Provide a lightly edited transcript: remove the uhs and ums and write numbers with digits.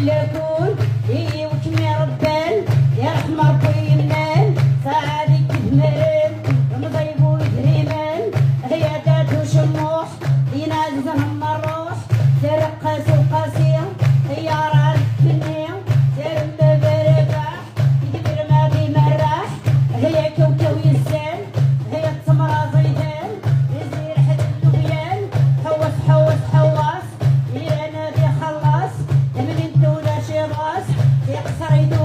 اللكون هي وكمي ربان يا رحمة ربي يمنان سعادي كدمران رمضيبو يدريمان هي داتو شموح هي ناززهم الروح سرق قاسي وقاسية هي راه الدنيا سير المباركة يدبر ما في مراح هي كوكو يزان هي التمرة زيدان يزير حد اللبيان حوس حوس حواس إلى نادي خلاص من الدولة شي راس يقصر يدور